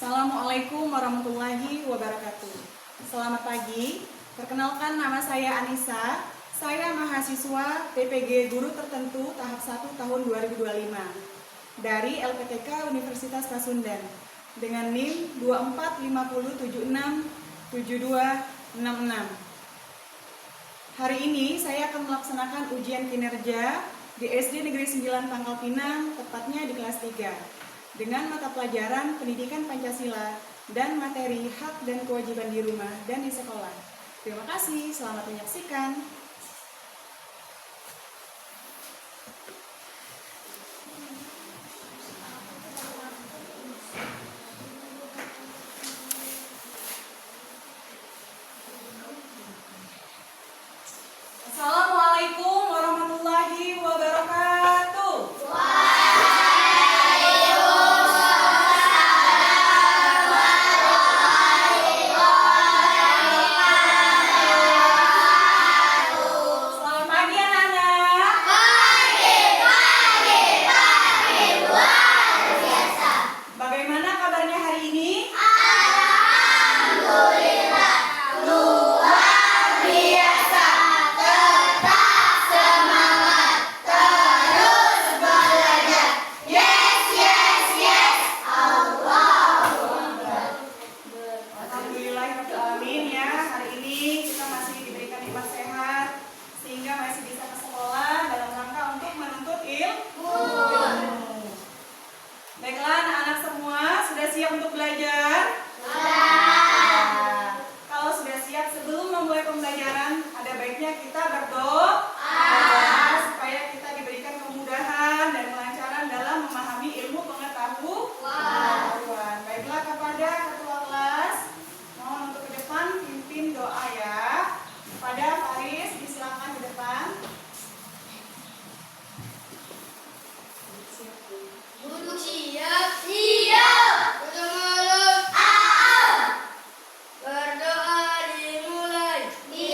Assalamualaikum warahmatullahi wabarakatuh. Selamat pagi. Perkenalkan, nama saya Anissa. Saya mahasiswa TPG Guru Tertentu tahap 1 tahun 2025 dari LPTK Universitas Pasundan dengan NIM 2450767266. Hari ini saya akan melaksanakan ujian kinerja di SD Negeri 9 Pangkal Pinang, tepatnya di kelas 3. Dengan mata pelajaran Pendidikan Pancasila dan materi hak dan kewajiban di rumah dan di sekolah. Terima kasih, selamat menyaksikan. Assalamualaikum warahmatullahi wabarakatuh. Alhamdulillahirrahmanirrahim ya, hari ini kita masih diberikan nikmat sehat sehingga masih bisa ke sekolah dalam rangka untuk menuntut ilmu. Baiklah anak-anak semua, sudah siap untuk belajar? Sudah. Kalau sudah siap, sebelum memulai pembelajaran ada baiknya kita berdoa supaya kita diberikan kemudahan dan kelancaran dalam memahami ilmu pengetahuan. Baiklah, kepada ketua kelas mohon untuk ke depan pimpin doa ya. Pada Faris disilakan ke depan. Duduk siap. Siap. Duduk mulut. Berdoa dimulai. Bismillah.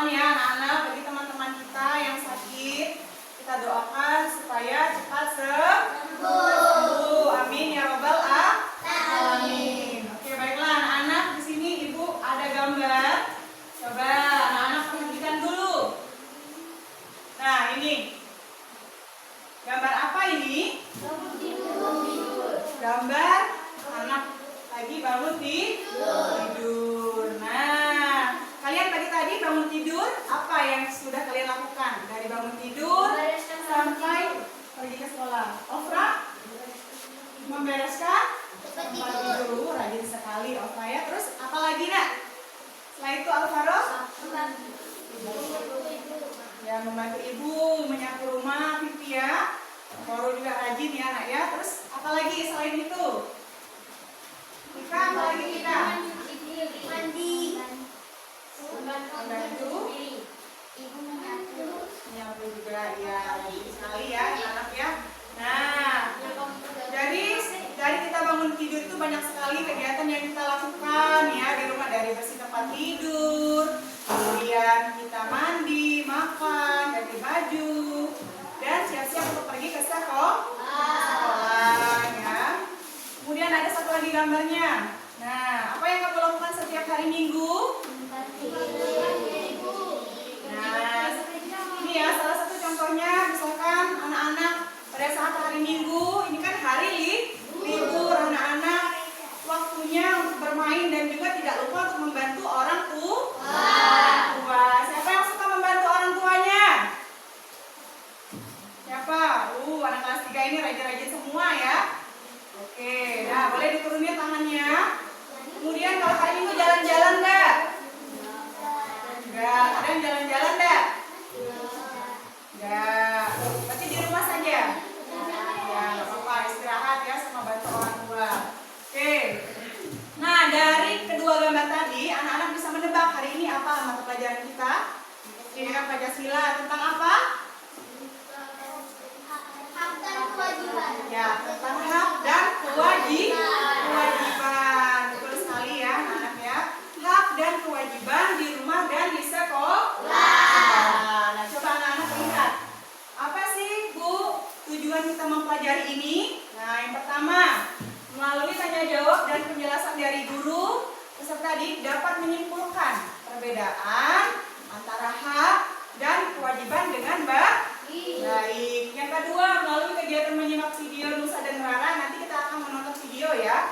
doakan ya anak-anak bagi teman-teman kita yang sakit. Kita doakan supaya cepat sembuh. Amin ya robbal alamin. Oke, baiklah anak-anak, di sini Ibu ada gambar. Coba anak-anak perhatikan dulu. Nah, ini. Gambar apa ini? Gambar anak lagi bangun tidur. Nah, kalian tadi bangun tidur, apa yang sudah kalian lakukan? Dari bangun tidur sampai pergi ke sekolah. Ofra? Membereskan tempat tidur, rajin sekali Ofra ya. Terus apa lagi nak? Setelah itu Alvaro? Ya, membantu ibu menyapu rumah, Pipi ya. Alvaro juga rajin ya nak ya. Terus apa lagi selain itu? Kita apa lagi kita? Mandi. Membantu Ibu menyapu. menyapu juga ya, rajin sekali ya anak ya. Nah, dari kita bangun tidur itu banyak sekali kegiatan yang kita lakukan ya di rumah, dari bersih tempat tidur, kemudian kita mandi, makan, ganti baju, dan siap-siap untuk pergi ke sekolah ya. Kemudian ada satu lagi gambarnya. Nah, apa yang kamu lakukan setiap hari Minggu? Nah, ini ya salah satu contohnya, misalkan anak-anak pada saat hari Minggu, ini kan hari libur, anak-anak waktunya untuk bermain dan juga tidak lupa untuk membantu orang tua. Siapa yang suka membantu orang tuanya? Siapa? Anak kelas 3 ini rajin-rajin semua ya. Oke, nah boleh diturunin tangannya. Kemudian kalau hari Minggu jalan-jalan enggak? Enggak. Ada yang jalan-jalan enggak? Enggak. Berarti di rumah saja? Ya, nggak apa-apa, istirahat ya sama bantu orang tua. Oke. Nah, dari kedua gambar tadi, anak-anak bisa menebak hari ini apa mata pelajaran kita? Ini kan Pancasila, tentang apa? Hak dan kewajiban. Ya, tentang hak dan kewajiban. Betul sekali ya anak-anak ya. Hak dan kewajiban di rumah dan di sekolah. Nah, coba anak-anak lihat. Apa sih Bu tujuan kita mempelajari ini? Nah, yang pertama, melalui tanya jawab dan penjelasan dari guru, peserta didik dapat menyimpulkan perbedaan antara hak dan kewajiban dengan baik. Yang kedua, melalui kegiatan menyimak video Nusa dan Rara, nanti kita akan menonton video ya.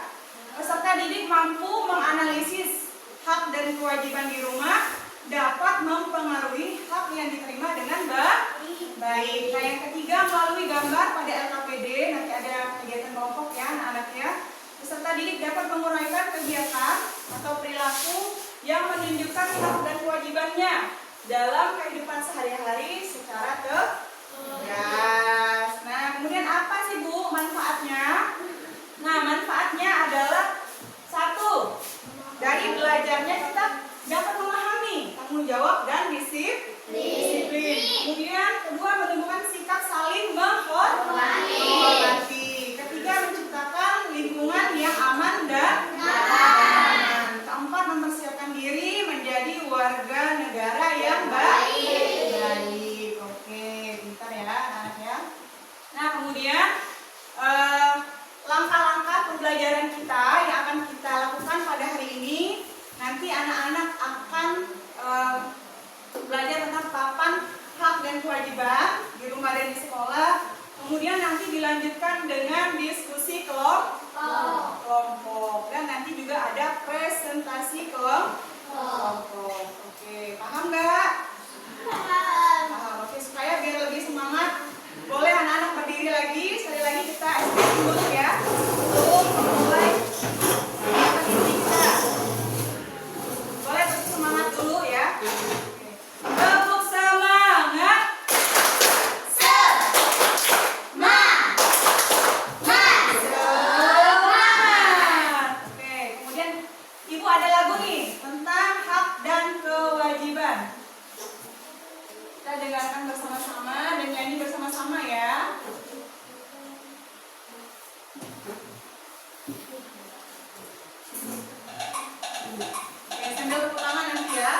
Peserta didik mampu menganalisis hak dan kewajiban di rumah, dapat mempengaruhi hak yang diterima dengan baik. Nah, yang ketiga, melalui gambar pada LKPD, nanti ada kegiatan kelompok ya anak-anak ya. Peserta didik dapat menguraikan kegiatan atau perilaku yang menunjukkan hak dan kewajibannya dalam kehidupan sehari-hari secara tegas. Nah, kemudian apa sih Bu manfaatnya? Nah, manfaatnya adalah satu, dari belajarnya kita dapat memahami tanggung jawab dan disiplin. Kemudian kedua, menumbuhkan sikap saling menghormati. Ketiga, menciptakan lingkungan yang aman dan nyaman. Keempat, mempersiapkan diri menjadi warga negara yang baik. Oke, pintar ya anak ya. Nah, kemudian langkah-langkah pembelajaran kita yang akan kita lakukan pada hari ini, nanti anak-anak akan belajar tentang papan hak dan kewajiban di rumah dan di sekolah. Kemudian nanti dilanjutkan dengan diskusi kelompok. Dan nanti juga ada presentasi kelompok. Oke, paham nggak? Paham. Oke, supaya biar lebih semangat, boleh anak-anak berdiri lagi. Sekali lagi kita stretching dulu ya. Untuk mulai aktivitas kita. Boleh tetap semangat dulu ya. Tepuk semangat. Semangat. Oke, kemudian Ibu ada lagu nih tentang hak dan kewajiban. Kita dengarkan bersama-sama dan nyanyi bersama-sama ya. Oke, sambil tepuk tangan nanti ya.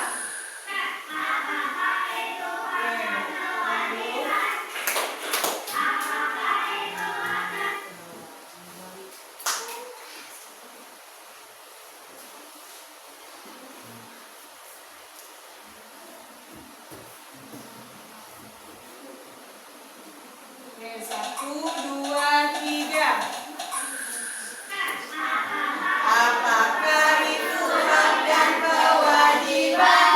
dua, tiga. Apakah itu hak dan kewajiban?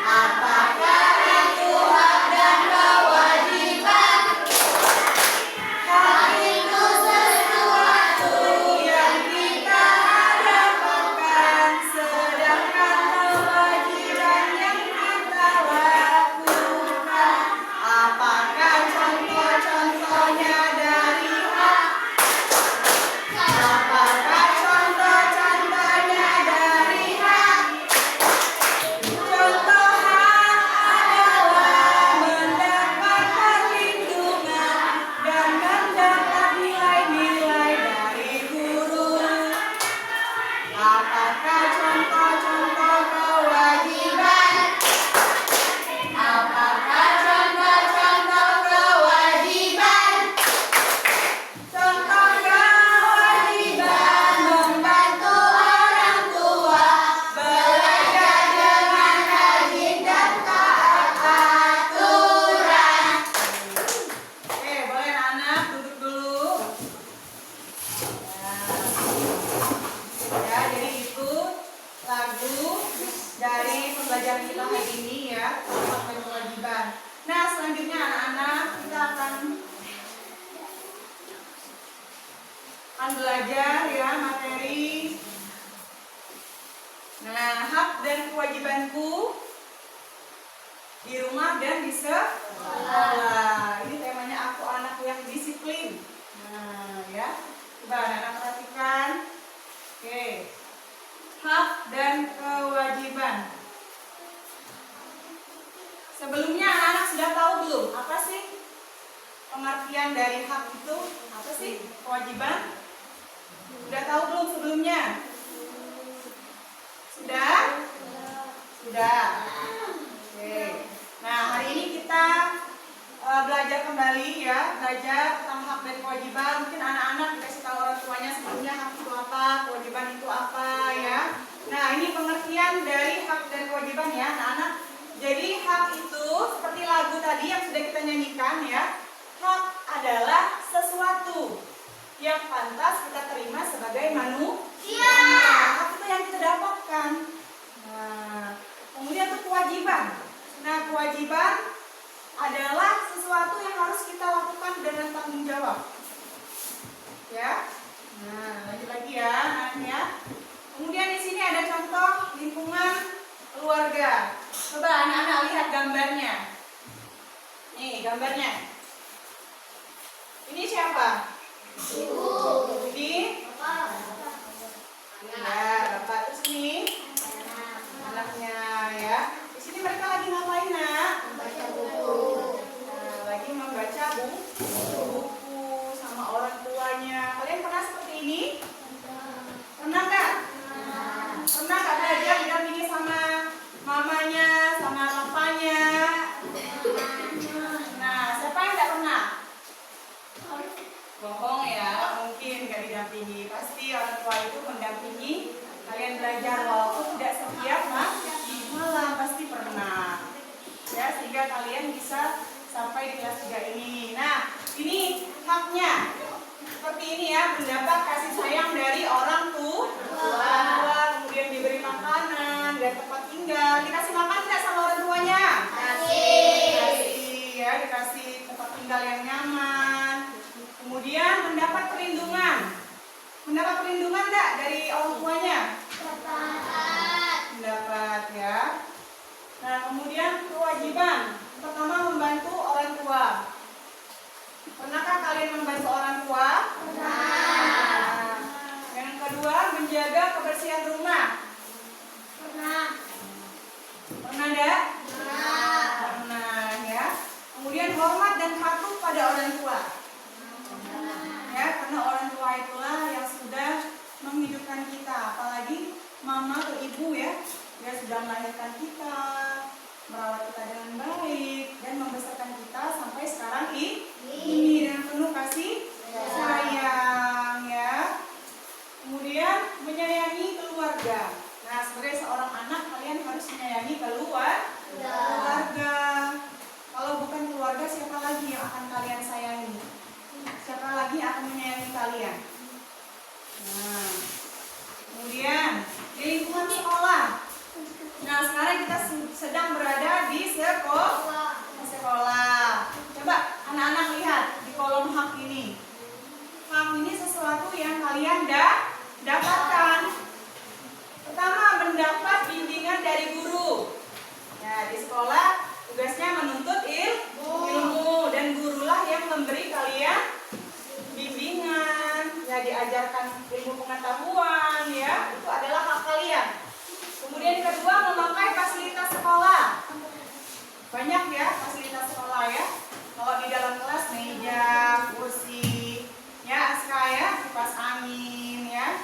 Apakah itu hak dan kewajiban? Hak itu sesuatu yang kita dapatkan, sedangkan kewajiban yang kita lakukan. Apakah contoh-contohnya dari hak? Apakah contoh-contohnya dari hak? Contoh hak adalah mendapat perlindungan dan mendapat nilai-nilai dari guru. Apakah contoh-contoh kewajiban? Apakah contoh-contoh kewajiban? Contoh kewajiban membantu orang tua belajar dengan rajin dan taat aturan. Oke, boleh anak-anak duduk dulu. Ya, jadi itu lagu dari pembelajaran kita hari ini ya, hak dan kewajiban. Nah, selanjutnya anak-anak kita akan belajar ya materi. Nah, hak dan kewajibanku di rumah dan di sekolah. Ini temanya aku anak yang disiplin. Nah, ya. Coba anak-anak perhatikan. Oke. Hak dan kewajiban. Sebelumnya anak-anak sudah tahu belum apa sih pengertian dari hak itu? Apa sih kewajiban? Sudah tahu belum sebelumnya? Sudah? Sudah. Oke. Nah, hari ini kita belajar kembali ya, belajar tentang hak dan kewajiban. Mungkin anak-anak dikasih tahu orang tuanya sebelumnya hak itu apa, kewajiban itu apa ya. Nah, ini pengertian dari hak dan kewajiban ya, anak-anak. Jadi hak itu seperti lagu tadi yang sudah kita nyanyikan ya. Hak adalah sesuatu yang pantas kita terima sebagai manusia. Hak itu yang kita dapatkan. Nah, kemudian itu kewajiban. Nah, kewajiban adalah sesuatu yang harus kita lakukan dengan tanggung jawab. Ya. Nah, lanjut lagi ya, anak-anak. Kemudian di sini ada contoh lingkungan keluarga. Coba anak-anak lihat gambarnya. Nih, gambarnya. Ini siapa? Ibu. Ini? Ya, bapak. Terus ini? Anaknya ya. Di sini mereka lagi ngapain, nak? Membaca buku. Nah, lagi membaca buku sama orang tuanya. Kalian pernah seperti ini? Pernah nggak? Pernah nggak belajar didampingi sama mamanya, sama papanya? Nah, siapa yang nggak pernah? Bohong ya, mungkin nggak didampingi. Pasti orang tua itu mendampingi kalian belajar walaupun tidak setiap malam, pasti pernah. Ya, sehingga kalian bisa sampai di kelas 3 ini. Nah, ini haknya. Seperti ini ya, mendapat kasih sayang dari orang tua, kemudian diberi makanan dan tempat tinggal. Dikasih makan tidak sama orang tuanya? Dikasih ya, dikasih tempat tinggal yang nyaman. Kemudian mendapat perlindungan. Mendapat perlindungan enggak dari orang tuanya? Mendapat ya. Nah, kemudian kewajiban. Pertama, membantu orang tua. Pernahkah kalian membantu orang tua? Pernah. Yang kedua, menjaga kebersihan rumah. Pernah. Pernah enggak? Pernah ya. Kemudian hormat dan patuh pada orang tua. Ya, karena orang tua itulah yang sudah menghidupkan kita, apalagi mama atau ibu ya, dia sudah melahirkan kita, merawat kita dengan baik dan membesarkan kita sampai sekarang ini dengan penuh kasih sayang ya. Kemudian menyayangi keluarga. Nah, sebagai seorang anak kalian harus menyayangi keluarga. Kalau bukan keluarga, siapa lagi yang akan kalian sayangi? kalian dapatkan? Pertama, mendapat bimbingan dari guru. Ya, di sekolah tugasnya menuntut ilmu dan gurulah yang memberi kalian bimbingan. Ya, diajarkan ilmu pengetahuan ya. Itu adalah hak kalian. Kemudian kedua, memakai fasilitas sekolah. Banyak ya fasilitas sekolah ya. Kalau di dalam kelas meja, kursi, ya aska ya, kipas angin ya,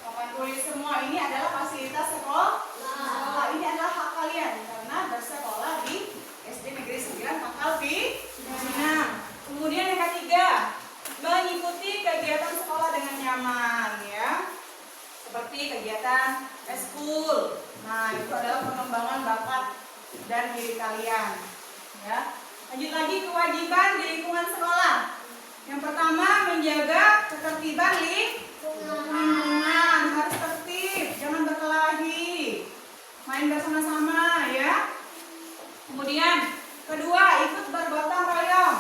papan tulis, semua ini adalah fasilitas sekolah. Ini adalah hak kalian karena bersekolah di SD Negeri 9 Pangkal Pinang. Kemudian yang ketiga, mengikuti kegiatan sekolah dengan nyaman ya. Seperti kegiatan eskul. Nah, itu adalah pengembangan bakat dan diri kalian ya. Lanjut lagi, kewajiban di lingkungan sekolah. Yang pertama, menjaga ketertiban lingkungan. Harus tertib, jangan berkelahi, main bersama-sama ya. Kemudian kedua, ikut bergotong royong.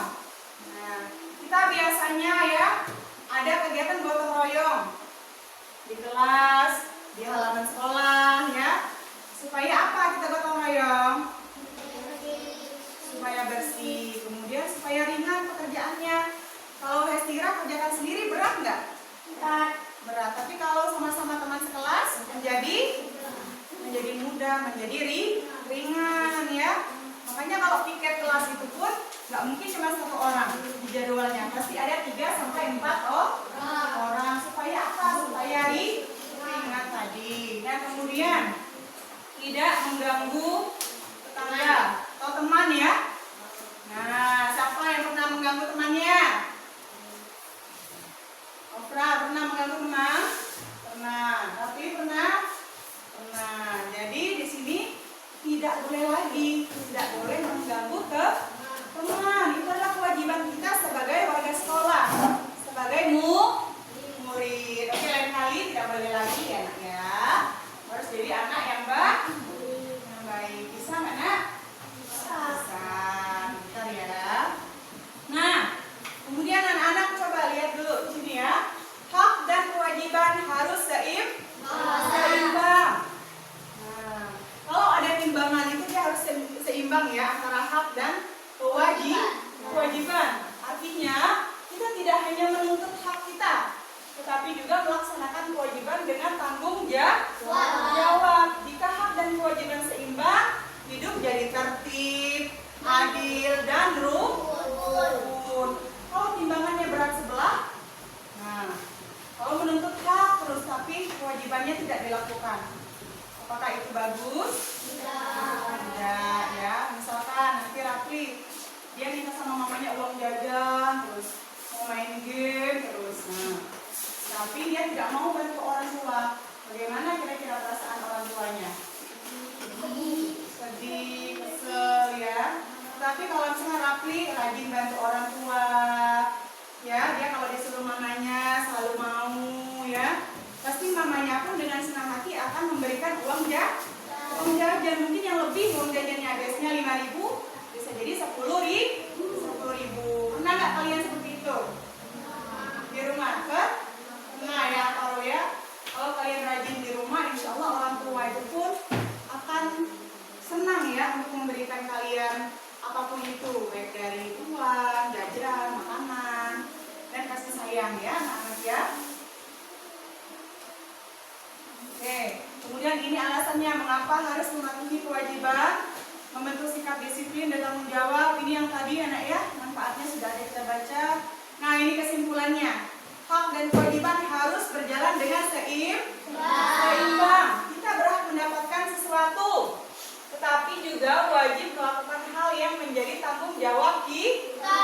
Nah, kita biasanya ya ada kegiatan gotong royong di kelas, di halaman sekolah ya. Supaya apa kita gotong royong? Supaya bersih, kemudian supaya ringan pekerjaannya. Kalau Hestira kerjakan sendiri berat nggak? Berat. Tapi kalau sama-sama teman sekelas menjadi mudah, menjadi ringan ya. Makanya kalau piket kelas itu pun nggak mungkin cuma satu orang di jadwalnya, pasti ada 3 sampai 4 orang. Supaya apa? Supaya ringan tadi. Dan kemudian tidak mengganggu tetangga atau teman ya. Nah, siapa yang pernah mengganggu temannya? Ofra pernah mengganggu teman? Pernah. Tapi pernah? Pernah. Jadi di sini tidak boleh lagi, tidak boleh mengganggu ke teman. Itu adalah kewajiban kita sebagai warga sekolah, sebagai murid. Oke, lain kali tidak boleh lagi ya, Nak ya. Harus jadi anak yang baik. Bisa nggak, Nak? Bisa. Bentar ya. Nah, kemudian anak-anak coba lihat dulu di sini ya. Hak dan kewajiban harus seimbang. Nah, kalau ada timbangan itu dia harus seimbang ya antara hak dan kewajiban. Artinya kita tidak hanya menuntut hak kita, tetapi juga melaksanakan kewajiban dengan tanggung jawab. Jika hak dan kewajiban seimbang, hidup jadi tertib, adil, dan rukun. Kalau timbangannya berat sebelah, nah, kalau menuntut hak terus tapi kewajibannya tidak dilakukan, apakah itu bagus? Tidak ya. Misalkan nanti Rafli dia minta sama mamanya uang jajan, terus mau main game terus. Nah, tapi dia tidak mau bantu orang tua. Bagaimana kira-kira perasaan orang tuanya? Sedih, kesel ya. Tapi kalau misalnya Rafli rajin bantu orang tua, ya dia kalau disuruh mamanya selalu mau ya, pasti mamanya pun dengan senang hati akan memberikan uang jajan. Mungkin yang lebih, uang jajannya biasanya 5.000, bisa jadi 10.000. Pernah nggak kalian seperti itu di rumah? Pernah ya. Kalau kalian rajin di rumah, insya Allah orang tua itu pun akan senang ya untuk memberikan kalian apapun itu, baik dari uang, jajan, makanan, dan kasih sayang ya anak-anak ya. Oke, kemudian ini alasannya mengapa harus mematuhi kewajiban, membentuk sikap disiplin dan tanggung jawab. Ini yang tadi anak ya, manfaatnya sudah ada kita baca. Nah, ini kesimpulannya. Hak dan kewajiban harus berjalan dengan seimbang. Kita berhak mendapatkan sesuatu, tetapi juga wajib melakukan hal yang menjadi tanggung jawab kita.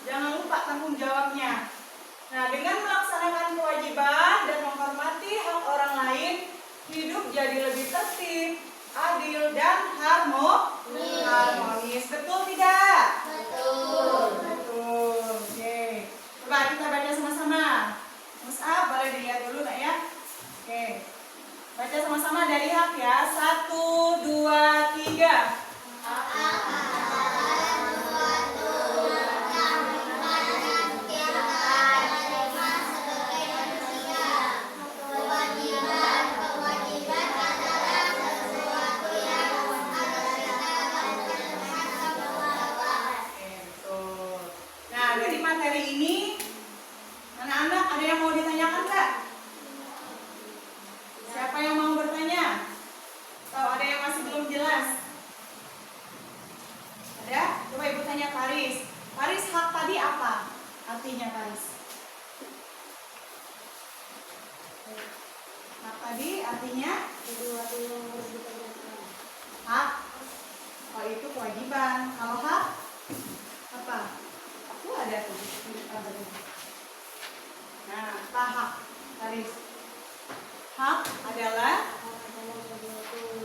Jangan lupa tanggung jawabnya. Nah, dengan melaksanakan kewajiban dan menghormati hak orang lain, hidup jadi lebih tertib, adil, dan harmonis. Betul tidak? Betul. Oke. Coba kita baca sama-sama. Mus'ab boleh dilihat dulu Nak ya. Oke. Baca sama-sama dari hak ya. 1, 2, 3. kelas? Ada? Coba ibu tanya Paris. Paris, hak tadi apa? Artinya Paris. Hak tadi artinya? Sesuatu yang harus dikerjakan. Hak. Oh itu kewajiban. Kalau hak apa? Itu ada tuh. Nah, apa hak Paris? Hak adalah Sesuatu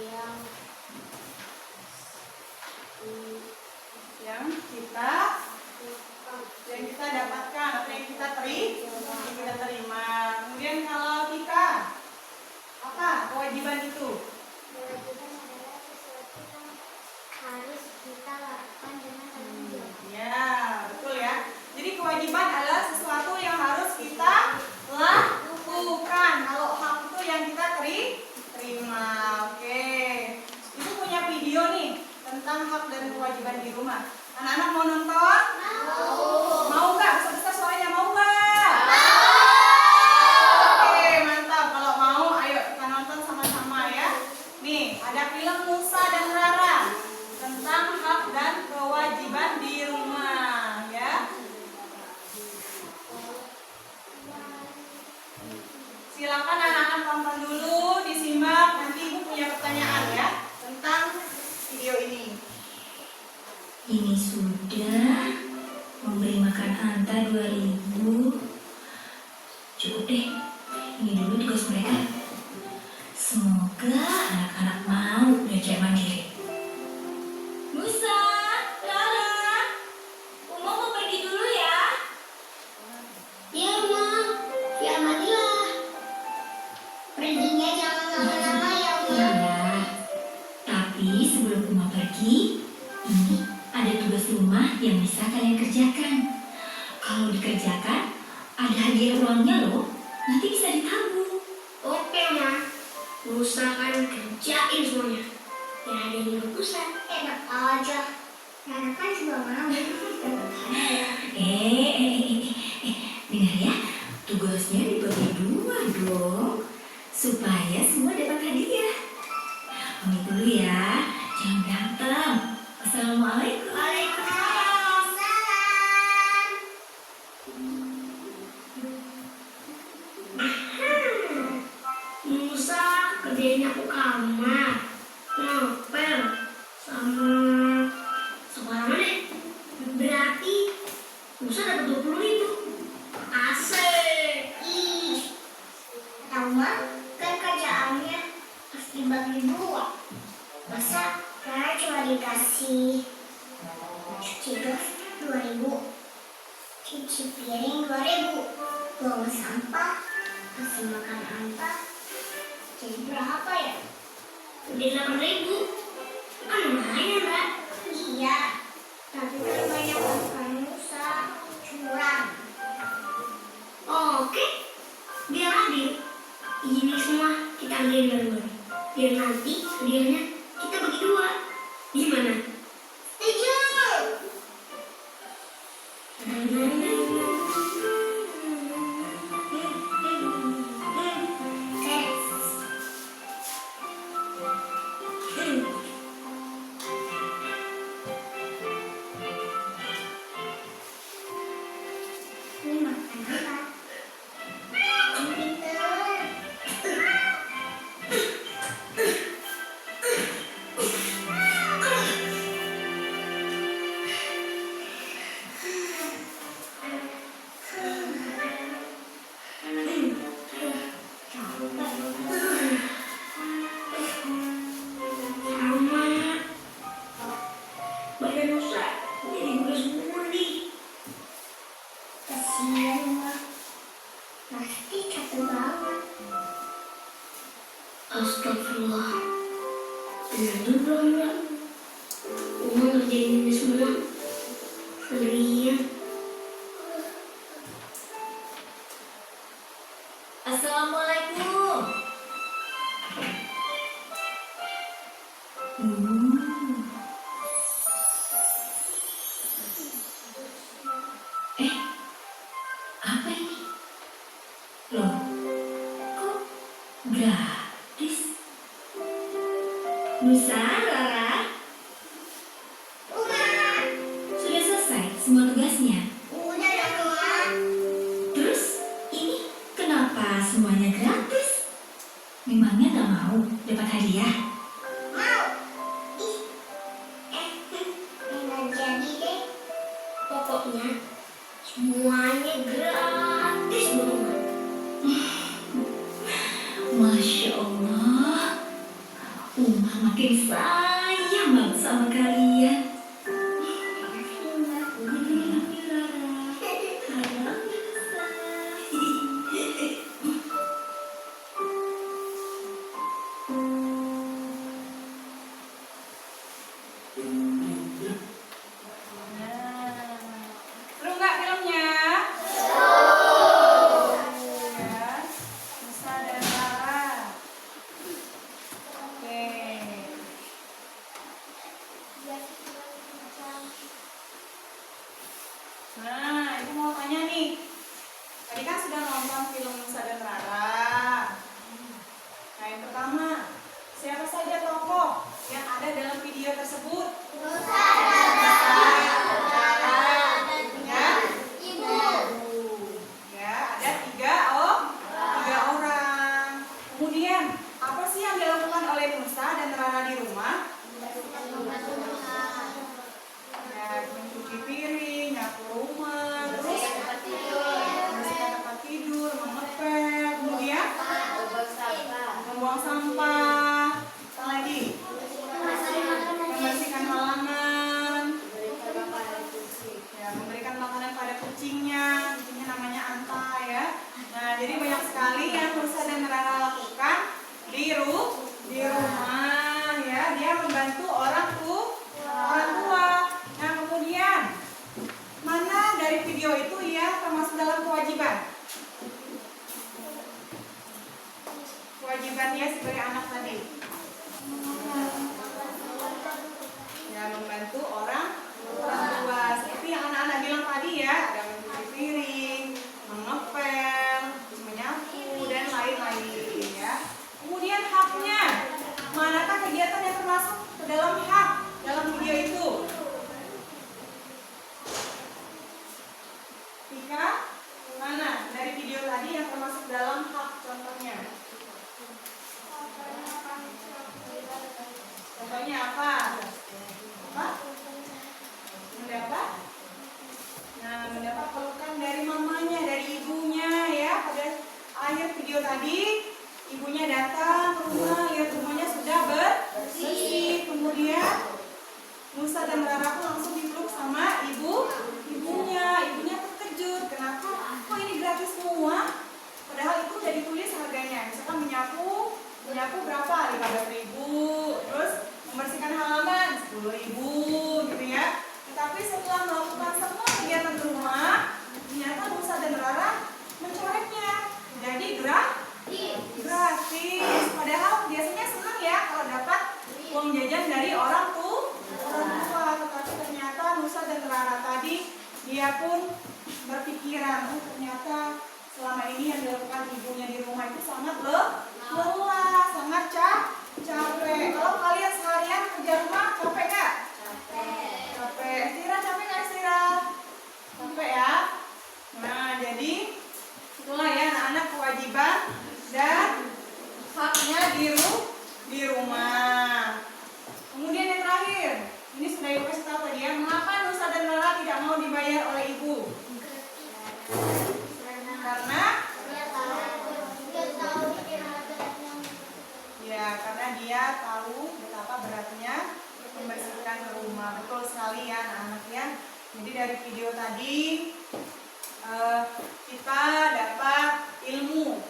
yang kita dapatkan atau yang kita terima. Kemudian kalau kita apa kewajiban itu? kewajiban adalah sesuatu yang harus kita lakukan dengan tanggung jawab. Ya, betul ya. Jadi kewajiban adalah sesuatu yang harus kita lakukan. Kalau hak itu yang kita terima. Oke. Ibu punya video nih tentang hak dan kewajiban di rumah. Anak-anak mau nonton? Mau nggak? Besar-besar suaranya mau nggak? Oke, mantap. Kalau mau, ayo kita nonton sama-sama ya. Nih, ada film Musa dan Rara tentang hak dan kewajiban di rumah, ya. Silakan anak-anak tonton dulu, disimak. Nanti ibu punya pertanyaan ya tentang video ini. Ini sudah memberi makan Anta 2000. Cukup deh. Ini dulu tugas mereka. Semoga anak-anak mau belajar mandiri. Musa, Rara, Uma mau pergi dulu ya. Iya, Ma. Ya, Madilah. Perginya jangan lama-lama ya, Ma. Iya, tapi sebelum Uma pergi, ini ada tugas rumah yang bisa kalian kerjakan. Kalau dikerjakan, ada hadiah uangnya loh. Nanti bisa ditabung. Oke, Ma. Usahakan kerjain semuanya. Ya, ada yang urusan. Enak aja. Anak kan juga mau. Dengar ya, tugasnya dibagi 2 dong, supaya semua dapat hadiah. Pamit dulu ya, jangan berantem. Assalamualaikum. Waalaikumsalam. Musa kerjain aku kamar, ngepel, sama sekolah deh. Berarti Musa dapat 20.000. Asik. Ih, Tama kan kerjaannya harus dibagi 2. Masa Rara cuma dikasih cuci gas 2.000, cuci piring 2.000, buang sampah, kasih makan Anta, jadi berapa ya? Udah 8.000. Kan lumayan, Mbak. Iya, tapi kan banyak makan Musa, curang. Oke, biar adil. Ini semua kita ambilin bareng-bareng. Biar nanti hadiahnya kita bagi 2. Gimana? Setuju. Ini makan apa? Pinter. Sama badan Nusa jadi beres muli. Kasihan, Ma. Pasti capek banget. Astagfirullah. Benar juga, Mbak. Uma ngerjain ini semua sendirian. Assalamualaikum. Hmm. Apa ini? Loh, kok gratis? Musa, Rara, pokoknya semuanya gratis banget. Masya Allah, Uma makin sayang banget sama kalian. Seru nggak filmnya? Ya, Nusa dan Rara. Oke. Nah, ibu mau tanya nih. Tadi kan sudah nonton film Nusa dan Rara. Nah, yang pertama, siapa saja tokoh yang ada dalam video tersebut? Nusa dan Rara. Ya. Ya, ada tiga orang. Kemudian, apa sih yang dilakukan oleh Nusa dan Rara di rumah? Ya, mencuci piring, nyapu rumah, terus membersihkan tempat tidur, mengepel, kemudian membuang sampah, apa lagi? Membersihkan halaman, ya, memberikan makanan pada kucingnya namanya Anta ya. Nah, jadi banyak sekali yang Nusa dan Rara lakukan di rumah ya. Dia membantu orang tua. Nah, kemudian mana dari video itu ya termasuk dalam kewajiban? Kewajiban dia sebagai anak tadi. Ya, membantu orang tua. Seperti yang anak-anak bilang tadi ya, ada mencuci piring, mengepel, menyapu dan lain-lain ya. Kemudian haknya. Manakah kegiatan yang termasuk ke dalam hak dalam video itu? Tika, mana dari video tadi yang termasuk dalam hak contohnya? Contohnya apa? Apa? Mendapat? Nah, mendapat pelukan dari mamanya, dari ibunya ya. Pada akhir video tadi, ibunya datang ke rumah, lihat rumahnya sudah bersih. Kemudian Nusa dan Rara pun langsung dipeluk sama ibunya. Ibunya terkejut, kenapa? Kok ini gratis semua? Padahal itu udah ditulis harganya. Misalkan menyapu berapa? 15.000. Terus membersihkan halaman 10.000 gitu ya. Tetapi setelah melakukan semua kegiatan di rumah, ternyata Nusa dan Rara mencoretnya. Jadi gratis. Padahal biasanya senang ya kalau dapat uang jajan dari orang tua. Tetapi ternyata Nusa dan Rara tadi dia pun berpikiran, oh ternyata selama ini yang dilakukan ibunya di rumah itu sangat lelah, sangat capek. Kalau kalian seharian kerja rumah capek nggak? Capek. Istirahat capek nggak istirahat? Capek ya. Nah, jadi itulah ya anak-anak kewajiban dan haknya di rumah. Kemudian yang terakhir, ini sudah ibu kasih tahu tadi ya, mengapa Nusa dan Rara tidak mau dibayar oleh ibu? Karena dia tahu betapa beratnya membersihkan rumah. Betul sekali ya anak-anak ya. Jadi dari video tadi kita dapat ilmu,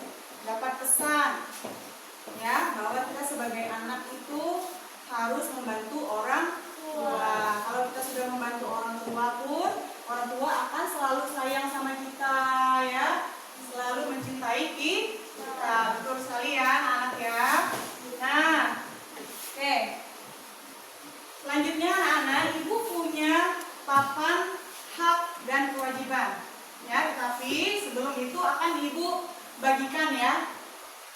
dapat pesan ya bahwa kita sebagai anak itu harus membantu orang tua. Kalau kita sudah membantu orang tua pun, orang tua akan selalu sayang sama kita ya, selalu mencintai kita. Betul sekali ya anak-anak ya. Nah, oke. Selanjutnya anak-anak, ibu punya papan hak dan kewajiban ya, tetapi sebelum itu akan ibu bagikan ya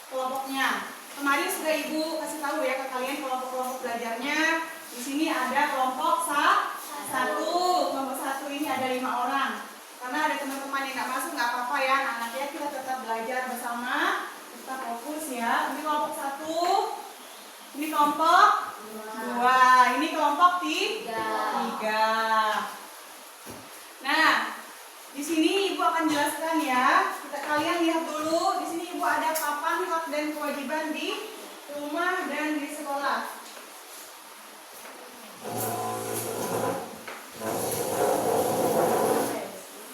kelompoknya. Kemarin sudah ibu kasih tahu ya ke kalian kelompok-kelompok belajarnya. Di sini ada kelompok satu. Kelompok satu ini ada 5 orang. Karena ada teman-teman yang nggak masuk, nggak apa-apa ya anak-anak ya, kita tetap belajar bersama, tetap fokus ya. Ini kelompok 1, ini kelompok 2, ini kelompok 3. Nah, lihat dulu. Di sini Ibu ada papan hak dan kewajiban di rumah dan di sekolah.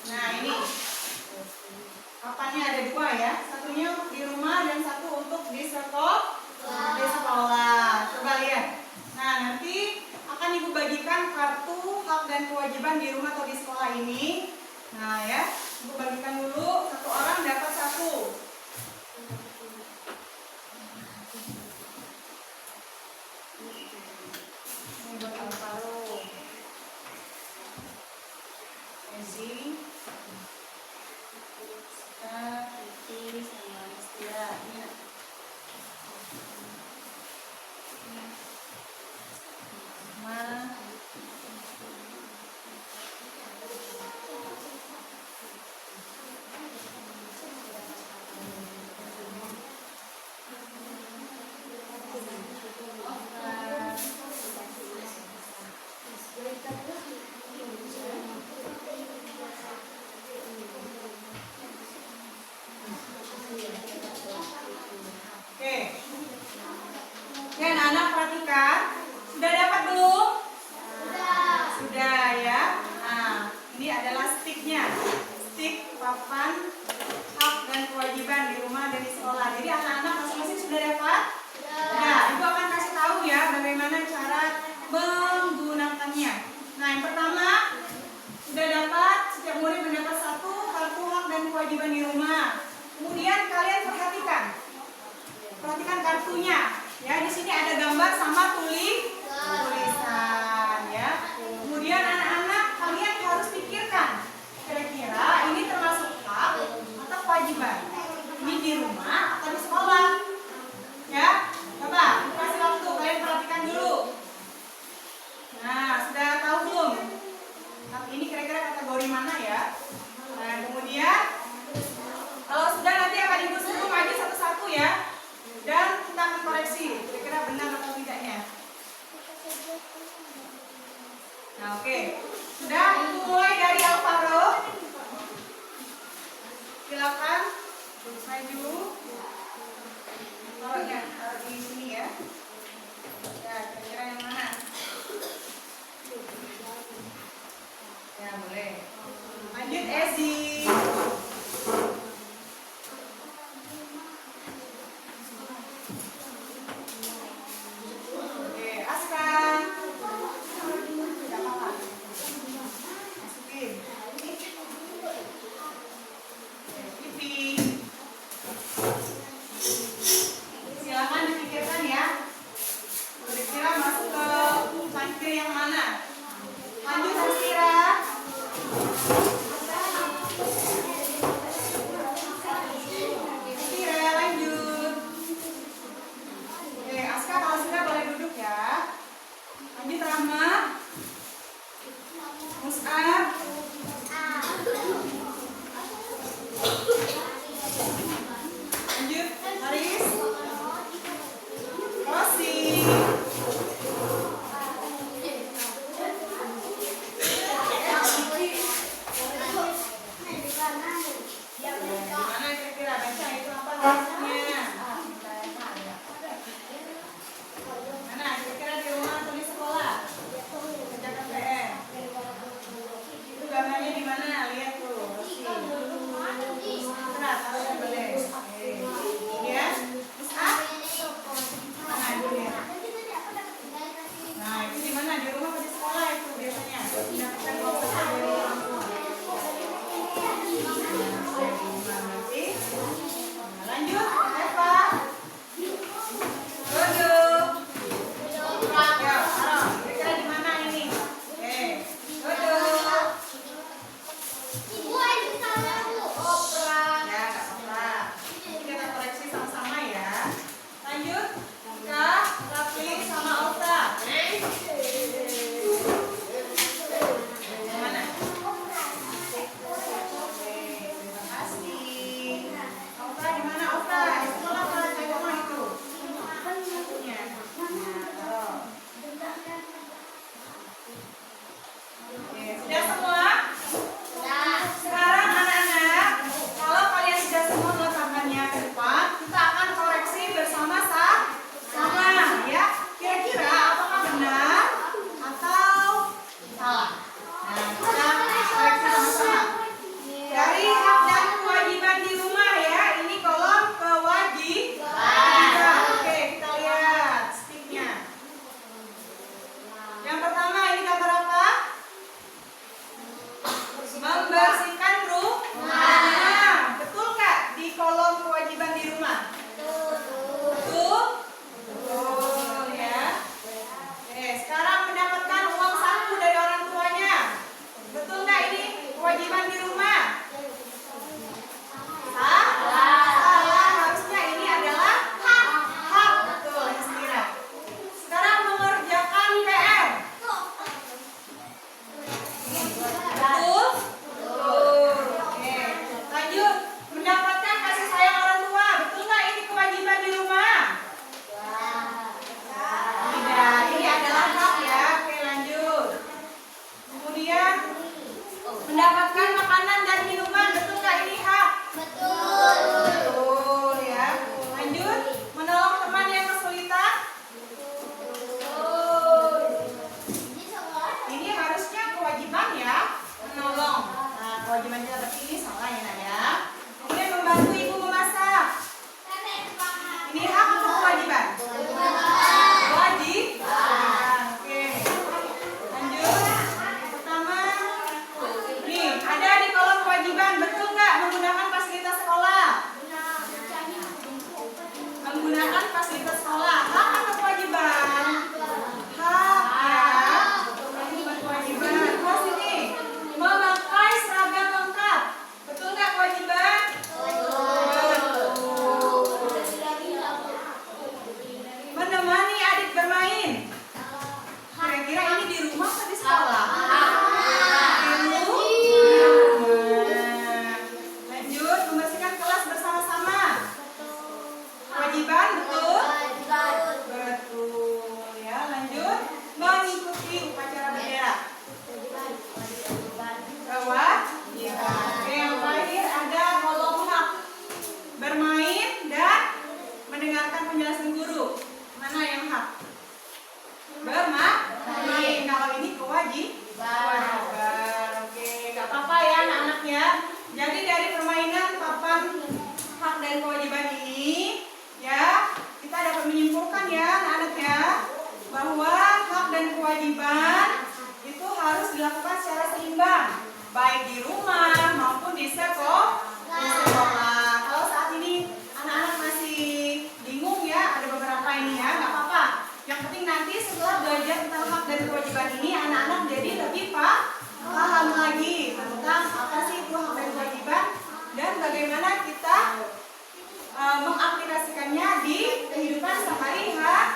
Nah, ini papannya ada dua ya. Satunya untuk di rumah dan satu untuk di sekolah. Di sekolah. Coba lihat. Nah, nanti akan Ibu bagikan kartu hak dan kewajiban di rumah atau di sekolah ini. Nah, ya. Ibu bagikan dulu, satu orang dapat satu. Ini buat Alvaro, Ezi, Sita, Titi, sama Nestia. Ini Ma. Oke. Ya, anak-anak perhatikan. Sudah dapat belum? Sudah ya. Nah, ini adalah sticknya. Stick papan hak dan kewajiban di rumah dan di sekolah. Jadi anak-anak masing-masing sudah dapat? Nah, Ibu akan kasih tahu ya bagaimana cara menggunakannya. Nah, yang pertama sudah dapat, setiap murid mendapat satu kartu hak dan kewajiban di rumah. Kemudian kalian perhatikan kartunya. Ya, di sini ada gambar sama tulisan ya. Kemudian anak-anak kalian harus pikirkan kira-kira ini termasuk hak atau kewajiban. Ini di rumah atau di sekolah? Ya, coba kasih waktu kalian perhatikan dulu. Nah, sudah tahu belum? Tapi ini kira-kira kategori mana ya? Nah, kemudian kalau sudah nanti akan Ibu suruh maju satu-satu ya. Dan kita akan koreksi kira-kira benar atau tidaknya. Nah, oke. Sudah, Ibu mulai dari Alvaro. Silakan maju. Taruh di sini ya. Ya, kira-kira yang mana? Ya, boleh. Lanjut Ezi. Oke, Aska. Tidak apa-apa. Masukin. Oke, Pipi. Silakan kewajiban ini anak-anak jadi lebih paham lagi tentang apa sih itu hak dan kewajiban dan bagaimana kita mengaplikasikannya di kehidupan sehari-hari.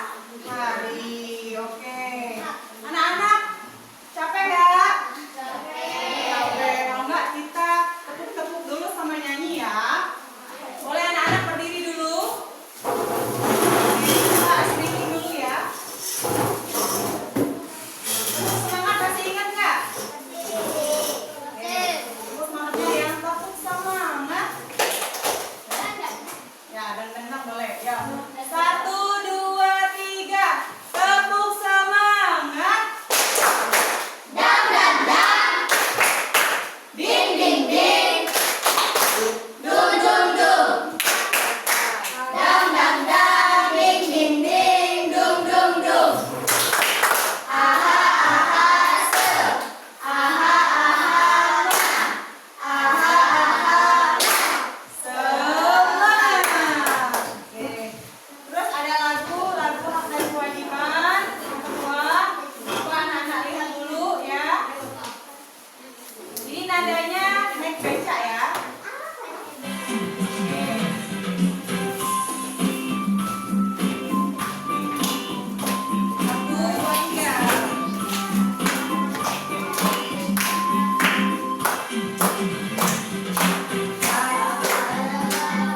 Oke. Anak-anak capek nggak? Capek. Kalau nggak kita tepuk-tepuk dulu sama nyanyi ya. Boleh anak-anak berdiri dulu. Oke, kita stretching dulu ya. Tepuk semangat, masih ingat nggak? Tepuk semangatnya yang tepuk semangat. Ya, dan tentang boleh. Ya. 1, 2, 3. Tepuk semangat. Dam dam dam, Ding ding ding. dum dum dum. Dam dam dam, ding ding ding, dum dum dum. Aha aha se, aha aha na, aha aha na. Semangat. Oke. Terus ada lagu hak dan kewajiban. Yang kedua, coba anak-anak lihat dulu ya. Ini nadanya naik becak ya. Satu, dua, tiga.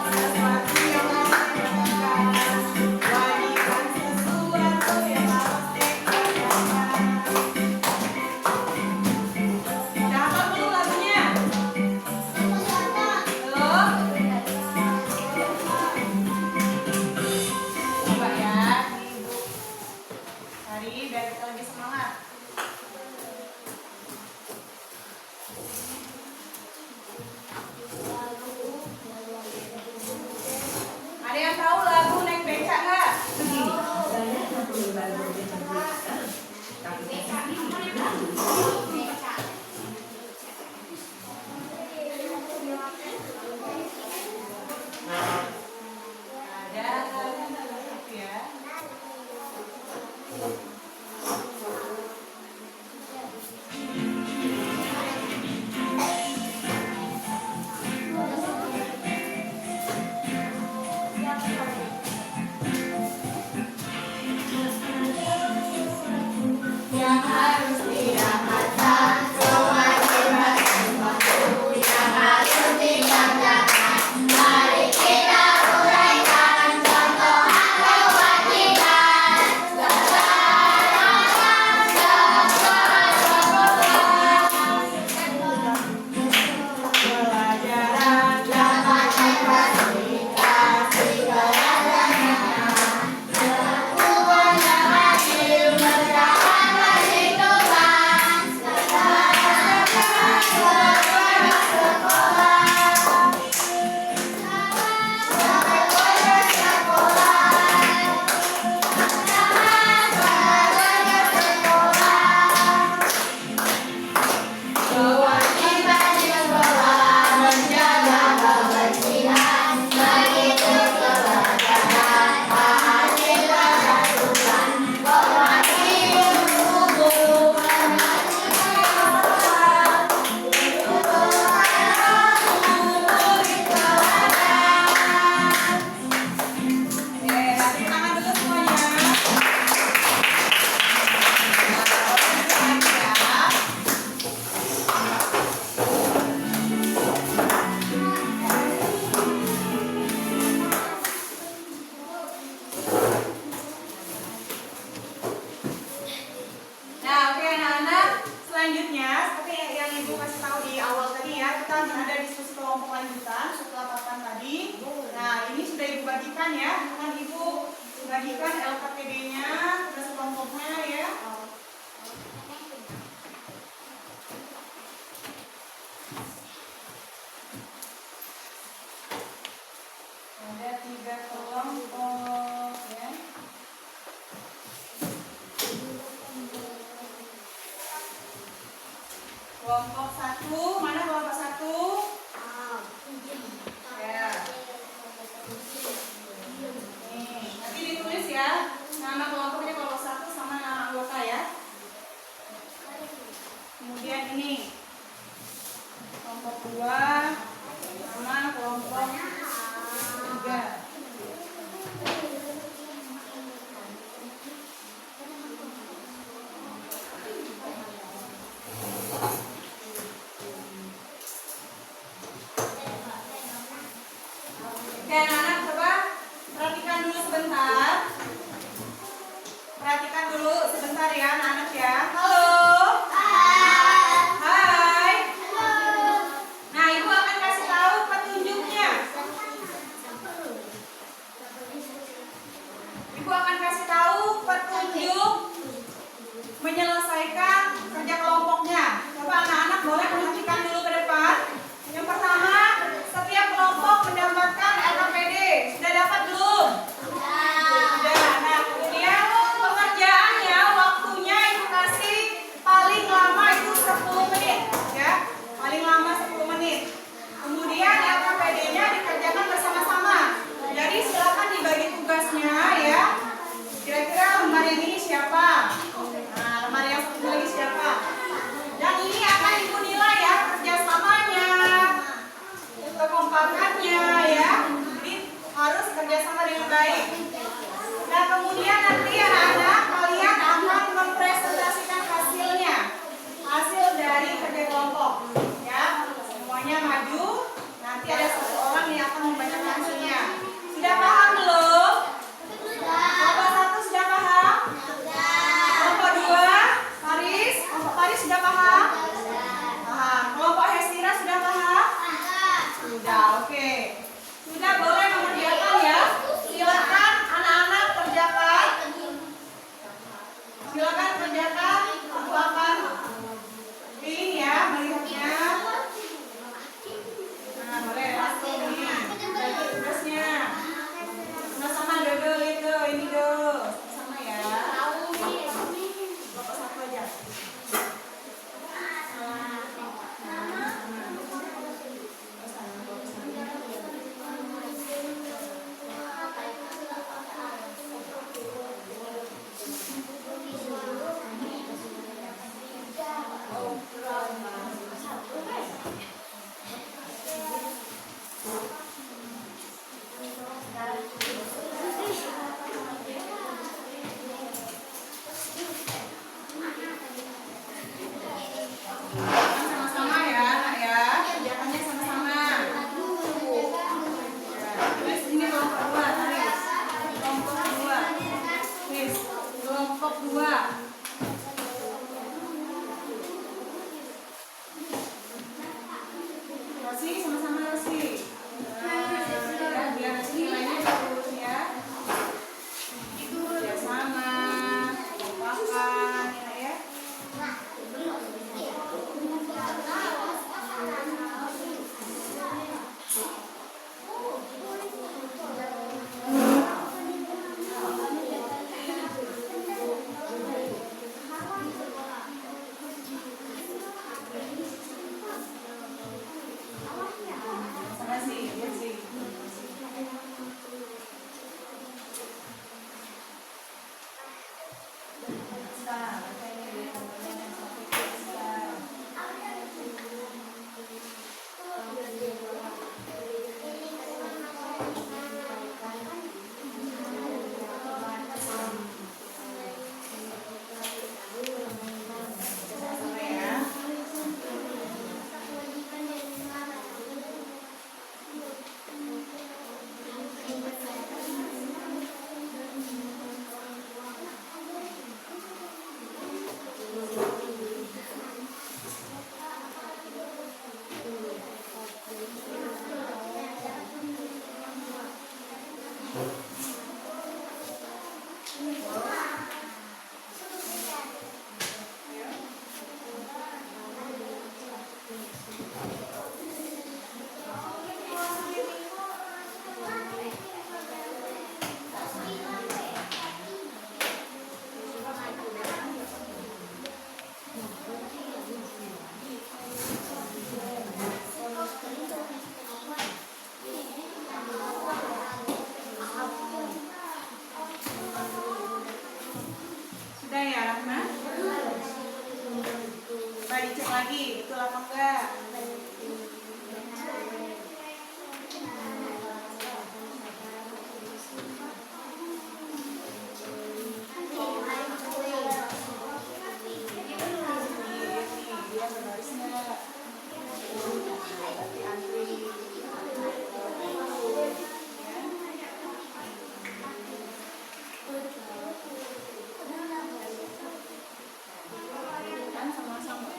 Sesuatu yang harus dilakukan, kewajiban sesuatu yang harus dikerjakan. Udah hafal belum lagunya? Belum? Coba ya, Ibu cari biar kita lebih semangat. Ada yang tahu lagu naik becak nggak? Ada lagu ya. Yang harus didapatkan, kewajiban sesuatu yang harus dikerjakan. Mari kita uraikan contoh hak kewajiban. Pelajaran Dapat klasifikasi keadaannya. Hukuman yang adil bertahan perhitungan. Sekarang sekolah. Kewajiban di sekolah menjaga kebersihan, begitu keberagaman, adil beraturan, hormati guru, Oke, kasih tangan dulu semuanya. Nah, Nah, oke anak-anak, selanjutnya seperti yang Ibu kasih tahu di awal tadi ya, kita ada diskusi kelompok lanjutan setelah papan tadi. Nah, ini sudah Ibu bagikan ya, dengan Ibu bagikan LKPD-nya, tugas kelompoknya ya. Ada 3 kelompok ya. Kelompok 1, mana kelompok 1? Ya. Nih, nanti ditulis ya nama kelompoknya kelompok 1 sama nama anggota ya. ini. Kelompok 2 sama kelompok 3. Oke, anak-anak coba perhatikan dulu sebentar. Perhatikan dulu sebentar ya anak-anak ya. Halo. Hai. Nah, Ibu akan kasih tahu petunjuknya. Ibu akan kasih tahu petunjuk menyelesaikan kerja kelompoknya. Coba anak-anak boleh perhatikan dulu ke depan. Yang pertama, setiap kelompok mendapatkan LKPD. Sudah dapat belum? Sudah. Nah, kemudian pengerjaannya waktunya Ibu kasih paling lama itu 10 menit ya. Paling lama 10 menit. Kemudian LKPD-nya dikerjakan bersama-sama. Jadi silakan dibagi tugasnya ya. Kira-kira lembar yang ini siapa? Nah, lembar yang satu lagi siapa? Dan ini akan Ibu nilai ya kerjasamanya, kekompakannya ya. Jadi harus kerjasama dengan baik. Nah, kemudian nanti anak-anak kalian akan mempresentasikan hasilnya, hasil dari kerja kelompok ya. Semuanya maju. Nanti ada satu orang yang akan membacakan hasilnya. Sudah paham belum? Kelompok 1 sudah paham? Kelompok 2, Paris, kelompok Paris sudah paham? Paham. Kelompok Hestira sudah paham? Sudah, oke. Sudah, boleh mengerjakan ya. Silakan anak-anak kerjakan. Silakan kerjakan. Aku akan ini ya melihatnya. Nah, boleh langsung nih. Bagi tugasnya. Sama-sama Dodo itu, ini Do. Sama ya. Kelompok 1 aja. Coba dicek lagi, betul apa enggak? Dia menulis enggak? Berarti antri. Kan sama-sama.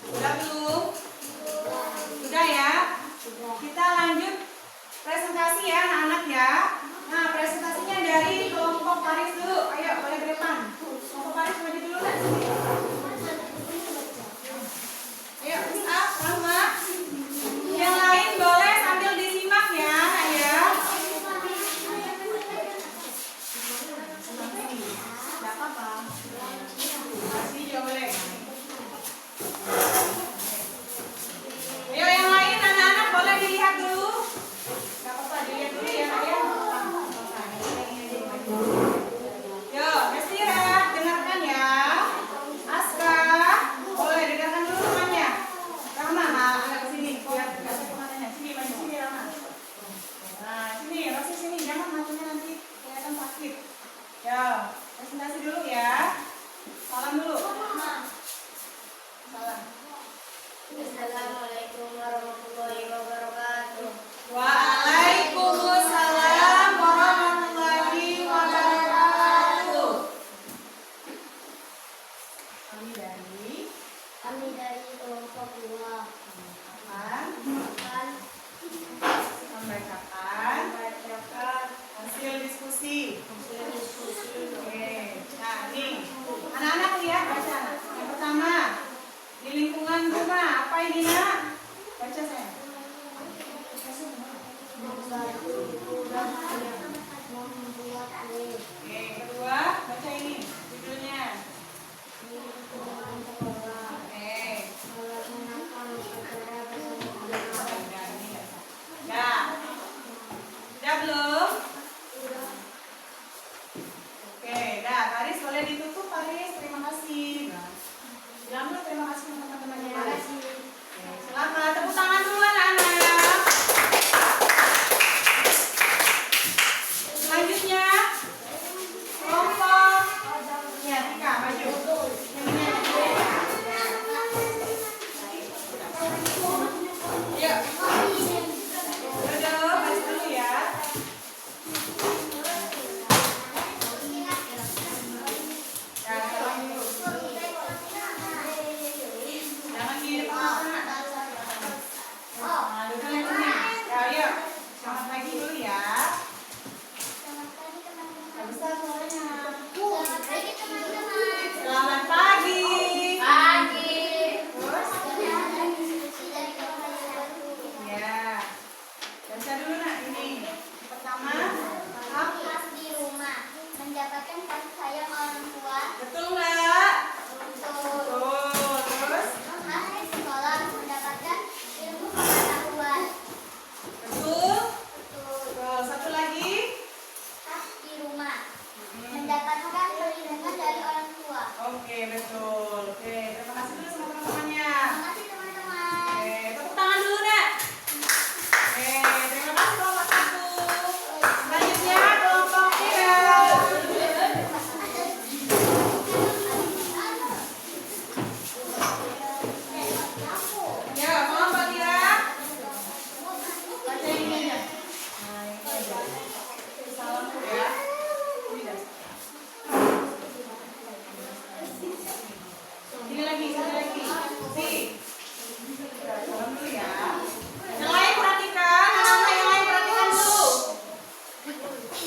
Udah belum? Sudah ya? Kita lanjut presentasi ya anak-anak ya. Nah, presentasinya dari kelompok Paris dulu. Ayo, boleh ke depan. Kelompok Paris maju dulu kan? Ayo, up, sama. Yang lain boleh sambil disimak ya, ya. Tidak apa-apa. Masih juga boleh. Ayo yang lain anak-anak boleh dilihat dulu. Gak apa-apa dilihat dulu ya nak ya. Yo, Mestira, dengarkan ya. Aska, boleh dengarkan dulu temannya. Rama, agak ke sini biar nggak sakit matanya. Sini, maju sini Rama. Nah, sini, Rosi sini, jangan matanya nanti kelihatan sakit. Yo, presentasi dulu ya. Salam dulu. Salam. Assalamualaikum warahmatullahi wabarakatuh. Waalaikumsalam warahmatullahi wabarakatuh. Kami dari kelompok 2 akan membacakan hasil diskusi. Oke. Nah, nih. Anak-anak lihat baca. Yang pertama, di lingkungan rumah apa ini nak? Baca saya. Oke,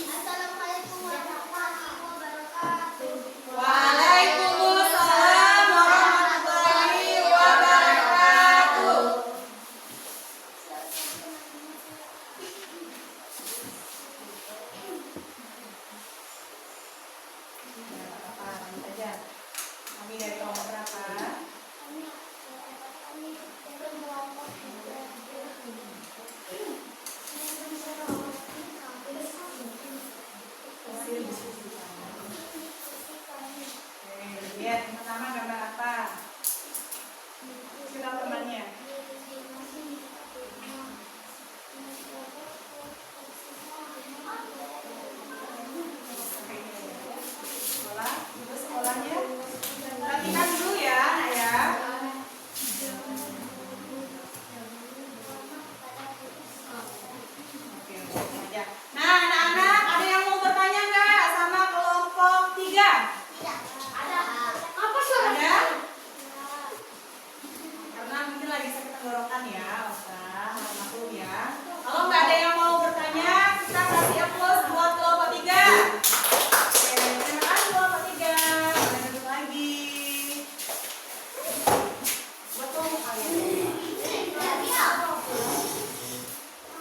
Assalamualaikum warahmatullahi wabarakatuh. Waalaikumsalam warahmatullahi wabarakatuh. Lanjut aja. Kami dari kelompok berapa? Hasil diskusi kami. Oke, lihat pertama gambar apa? Siapa temannya? Sekolah, itu sekolahnya. Perhatikan dulu ya, Nak ya. Oke, langsung aja. Nah, anak-anak, ada yang mau bertanya nggak sama kelompok 3? Ada? Karena mungkin lagi sakit tenggorokan ya, usah maklum ya. Kalau nggak ada yang mau bertanya, kita kasih applause buat kelompok 3. Oke, terima kasih kelompok 3. Boleh duduk lagi. Buat kelompok kalian.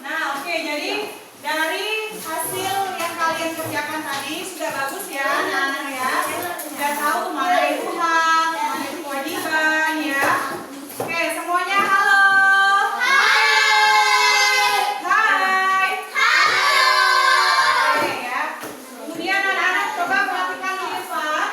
Nah, oke, jadi dari hasil yang kalian kerjakan tadi sudah bagus ya, anak-anak ya. Sudah tahu mana itu hak, mana itu kewajiban ya. Oke, semuanya halo. Hai. Oke ya. Kemudian anak-anak coba perhatikan tulisan.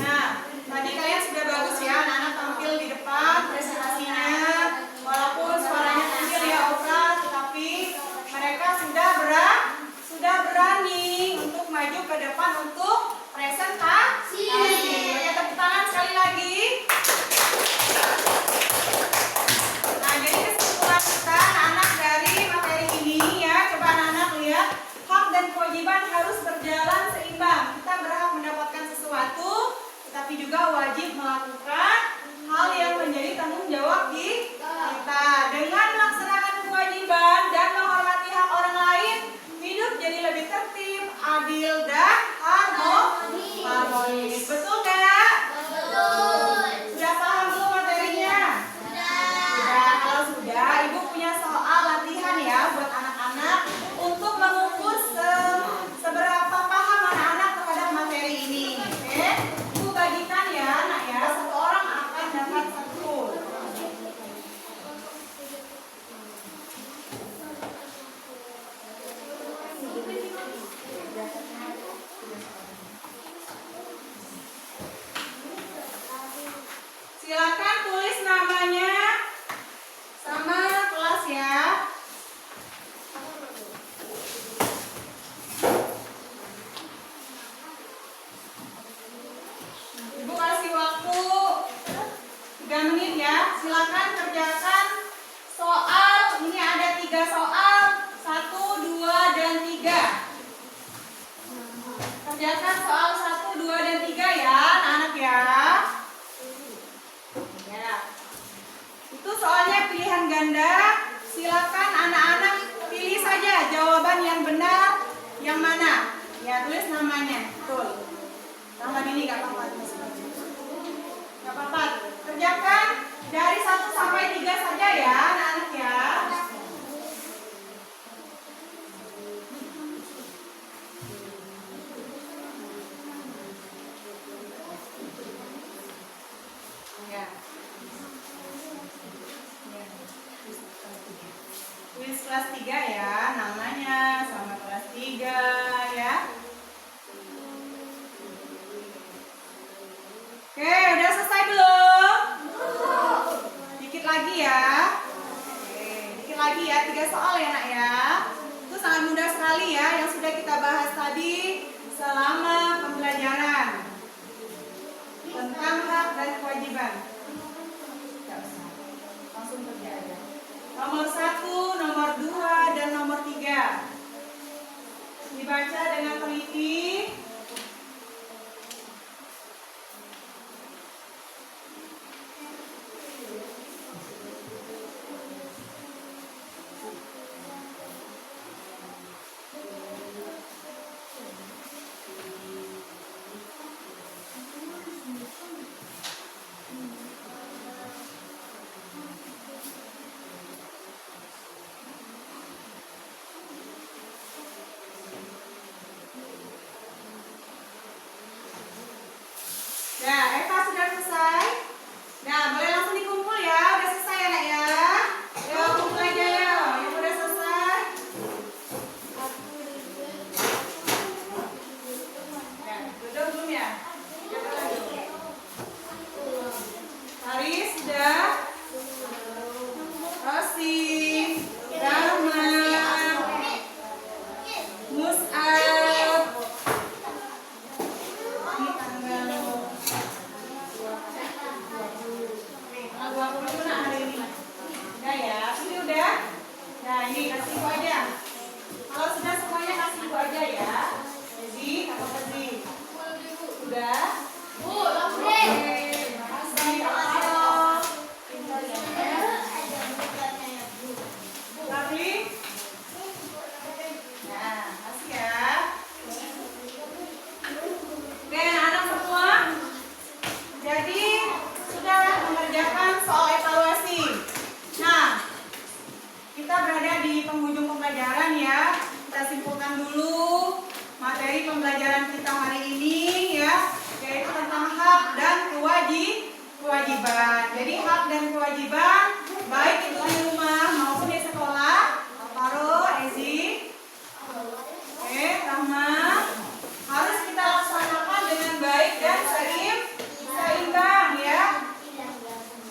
Nah, tadi kalian sudah bagus ya, anak-anak tampil di depan presentasinya. Walaupun suaranya kecil ya, Oka, tetapi mereka sudah berani untuk maju ke depan untuk presentasi. Oke, tepuk tangan sekali lagi. Nah, jadi kesimpulan kita anak-anak dari materi ini ya, coba anak-anak lihat, hak dan kewajiban harus berjalan seimbang. Kita berhak mendapatkan sesuatu, tetapi juga wajib melakukan hal yang menjadi tanggung jawab kita. Dengan melaksanakan kewajiban dan menghormati hak orang lain, hidup jadi lebih tertib, adil, dan harmonis. Betul nggak? Sudah paham belum materinya? Sudah. Kalau sudah, Ibu punya soal latihan ya buat anak-anak untuk mengukur seberapa paham anak-anak terhadap materi ini. Oke? Ibu bagikan ya, Nak ya. Satu orang akan dapat 1. Silakan tulis namanya sama kelas ya. Ibu kasih waktu 3 menit ya. Silakan kerjakan soal. Ini ada 3 soal, 1, 2, dan 3. Kerjakan soal 1, 2, dan 3 ya, anak-anak ya. Ya. Itu soalnya pilihan ganda. Silakan anak-anak pilih saja jawaban yang benar yang mana. Ya, tulis namanya. Betul. Tambah ini nggak apa-apa. Nggak apa-apa. Kerjakan dari 1 sampai 3 saja ya, anak-anak ya. Ya. Tulis kelas 3 ya, namanya sama kelas 3 ya. Oke, udah selesai belum? Dikit lagi ya. Oke, dikit lagi ya, 3 soal ya, Nak ya. Itu sangat mudah sekali ya yang sudah kita bahas tadi selama pembelajaran tentang hak dan kewajiban. Nggak usah, langsung kerja aja. Nomor 1, nomor 2, dan nomor 3. Dibaca dengan teliti. selesai? Nah, boleh langsung dikumpul ya. Udah selesai ya, Nak ya? Yuk, kumpul aja ya. Yang udah selesai. Ya, udah belum ya? Siapa lagi? Haris sudah? Rosi, Rahma, Mus'ab. Ini tanggal 20 nak hari ini. Udah ya, ini udah. Nah ini kasih ibu aja. Kalau sudah semuanya kasih ibu aja ya. Jadi apa tadi? Udah. Bu, oke. Terima kasih. Halo. Lovely. Nah, kasih ya. Oke, anak-anak semua. Jadi sudah mengerjakan soal evaluasi. Nah, kita berada di penghujung pembelajaran ya. Kita simpulkan dulu materi pembelajaran kita hari ini ya, yaitu tentang hak dan kewajiban. Jadi hak dan kewajiban baik itu di rumah maupun di sekolah. Alvaro, Ezi, Rahma, harus kita laksanakan dengan baik dan seimbang ya,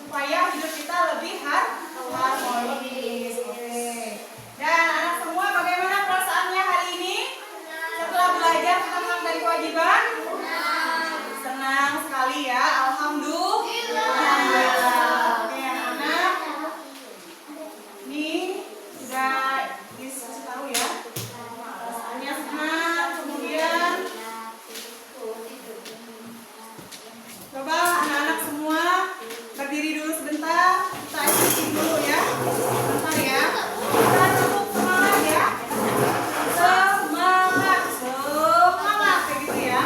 supaya hidup kita lebih harmonis. Oke. Dan anak semua, bagaimana perasaannya hari ini setelah belajar tentang hak dan kewajiban? Senang sekali ya, alhamdulillah. Oke anak-anak, ini sudah dikasih tahu ya. Perasaannya senang, kemudian coba anak-anak semua berdiri dulu sebentar, kita istirahat dulu ya, sebentar ya. Kita cukup semangat ya, semangat kayak gitu ya,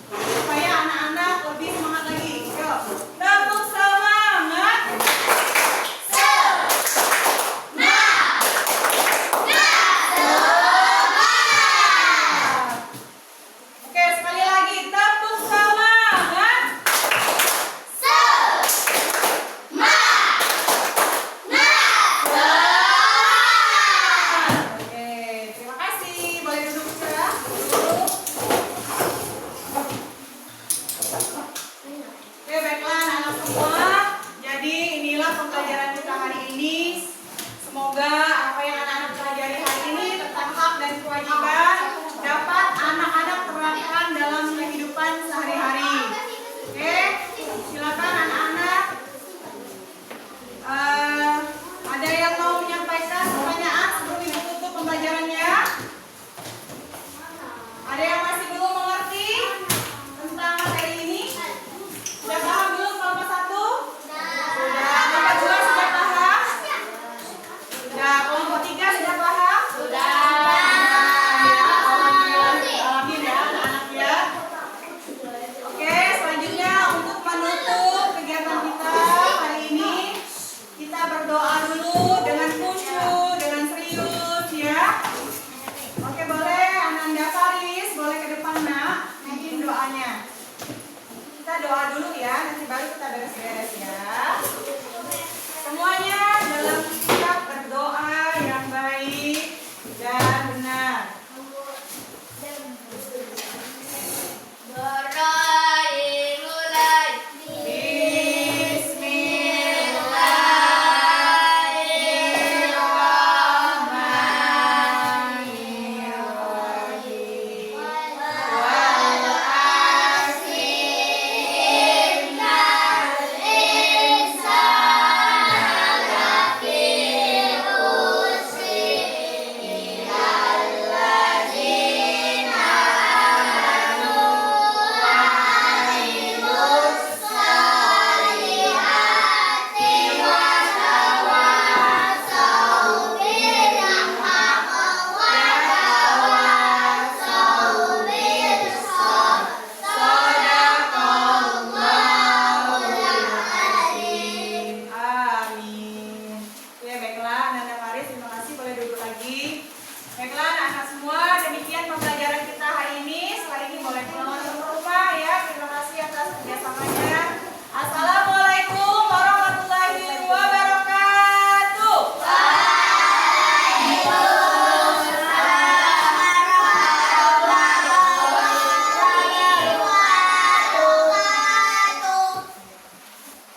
supaya anak-anak lebih semangat lagi. Yuk, tepuk semangat. Oke, sekali lagi tepuk semangat. Oke, terima kasih. Boleh duduk ya. Oke, baiklah anak-anak semua. Jadi inilah pembelajaran kita hari ini. Semoga apa yang anak-anak pelajari hari ini tentang hak dan kewajiban dapat anak-anak terapkan dalam kehidupan sehari-hari. Oke, silakan anak-anak. Ada yang mau menyampaikan pertanyaan sebelum ibu tutup pembelajarannya? Ada yang masih belum mengerti tentang materi ini? Sudah paham belum kelompok 1? Sudah. Kelompok 2 sudah paham? Sudah. Kelompok 3 sudah paham? Sudah. Alhamdulillah. Alamin ya anak-anak ya. Oke, selanjutnya untuk menutup kegiatan kita hari ini, kita berdoa dulu dengan khusyuk, dengan serius ya. Oke, boleh Ananda Faris, boleh ke depan nak, bikin doanya. Kita doa dulu ya, nanti baru kita beres-beres ya. Semuanya dalam sikap berdoa yang baik dan benar. Amin. Ya baiklah, Nanda Faris, terima kasih, boleh duduk lagi. Baiklah